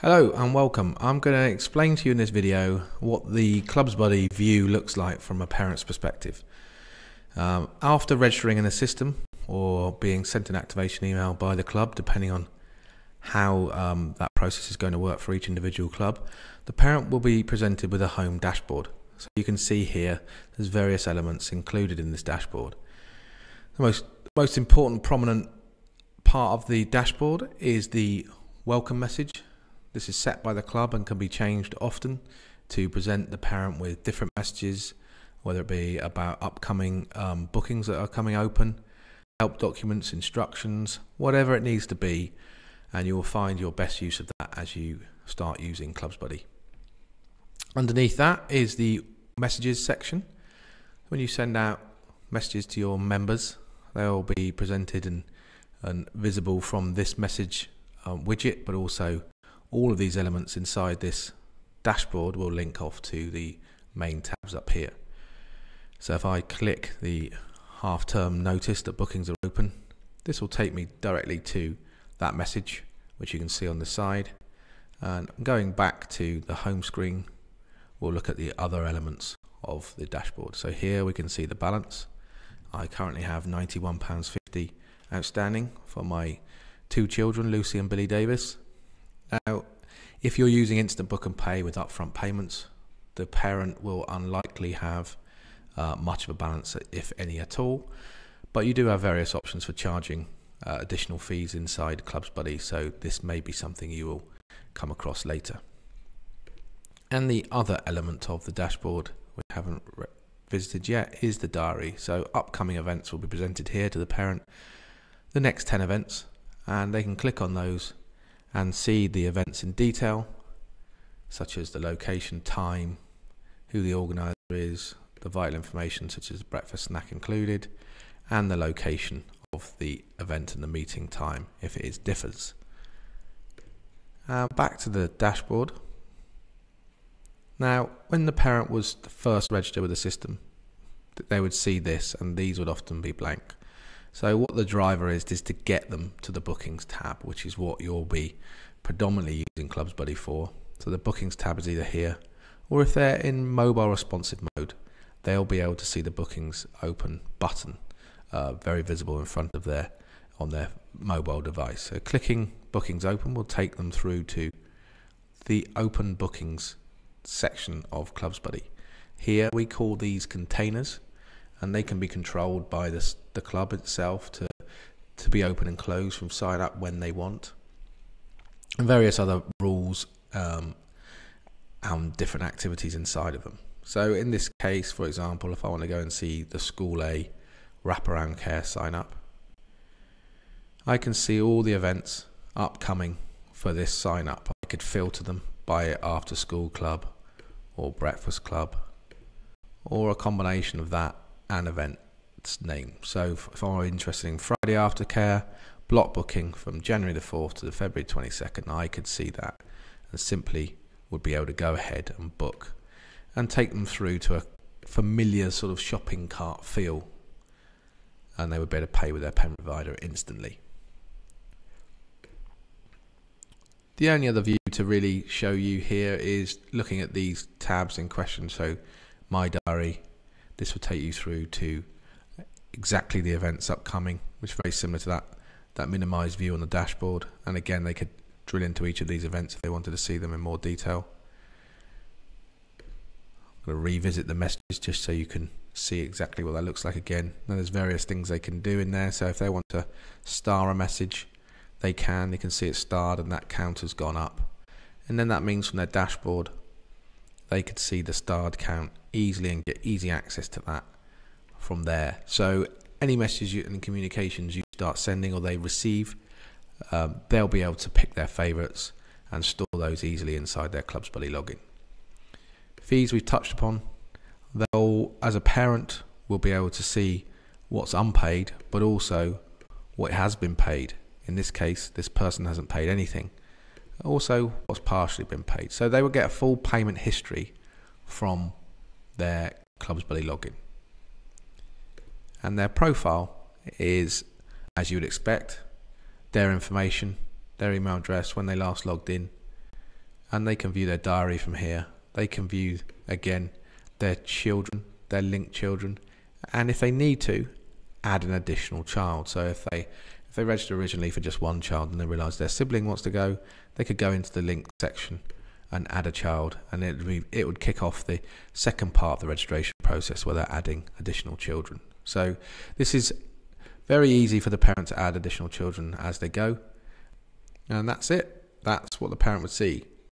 Hello and welcome. I'm going to explain to you in this video what the ClubsBuddy view looks like from a parent's perspective. After registering in the system or being sent an activation email by the club, depending on how that process is going to work for each individual club, the parent will be presented with a home dashboard. So you can see here there's various elements included in this dashboard. The most important prominent part of the dashboard is the welcome message. This is set by the club and can be changed often to present the parent with different messages, whether it be about upcoming bookings that are coming open, help documents, instructions, whatever it needs to be, and you will find your best use of that as you start using ClubsBuddy. Underneath that is the messages section. When you send out messages to your members, they'll be presented and visible from this message widget, but also all of these elements inside this dashboard will link off to the main tabs up here. So if I click the half-term notice that bookings are open, this will take me directly to that message, which you can see on the side. And going back to the home screen, we'll look at the other elements of the dashboard. So here we can see the balance. I currently have £91.50 outstanding for my two children, Lucy and Billy Davis. Now, if you're using Instant Book and Pay with upfront payments, the parent will unlikely have much of a balance, if any at all. But you do have various options for charging additional fees inside ClubsBuddy, so this may be something you will come across later. And the other element of the dashboard we haven't visited yet is the diary. So upcoming events will be presented here to the parent, the next 10 events, and they can click on those and see the events in detail, such as the location, time, who the organizer is, the vital information such as breakfast snack included, and the location of the event and the meeting time if it differs. Back to the dashboard. Now, when the parent was first registered with the system, they would see this, and these would often be blank. So what the driver is to get them to the bookings tab, which is what you'll be predominantly using ClubsBuddy for. So the bookings tab is either here, or if they're in mobile responsive mode, they'll be able to see the bookings open button very visible in front of on their mobile device. So clicking bookings open will take them through to the open bookings section of ClubsBuddy. Here we call these containers, and they can be controlled by the club itself to be open and closed from sign up when they want, and various other rules and different activities inside of them. So in this case, for example, if I want to go and see the School A wraparound care sign up, I can see all the events upcoming for this sign up. I could filter them by after school club or breakfast club, or a combination of that and event's name. So if I'm interested in Friday aftercare block booking from January the 4th to the February 22nd, I could see that and simply would be able to go ahead and book and take them through to a familiar sort of shopping cart feel, and they would be able to pay with their pen provider instantly. The only other view to really show you here is looking at these tabs in question. So my diary, this will take you through to exactly the events upcoming, which is very similar to that minimized view on the dashboard. And again, they could drill into each of these events if they wanted to see them in more detail. I'm going to revisit the messages just so you can see exactly what that looks like again. And there's various things they can do in there. So if they want to star a message, they can see it starred and that count has gone up. And then that means from their dashboard, they could see the starred count easily and get easy access to that from there. So any messages and communications you start sending or they receive, they'll be able to pick their favorites and store those easily inside their ClubsBuddy login. Fees we've touched upon. They'll, as a parent, will be able to see what's unpaid, but also what has been paid. In this case, this person hasn't paid anything. Also, what's partially been paid. So they will get a full payment history from their ClubsBuddy login. And their profile is, as you would expect, their information, their email address, when they last logged in, and they can view their diary from here. They can view, again, their children, their linked children, and if they need to, add an additional child. So if they register originally for just one child and they realise their sibling wants to go, they could go into the linked section and add a child, and it would kick off the second part of the registration process where they're adding additional children. So this is very easy for the parent to add additional children as they go, and that's it. That's what the parent would see.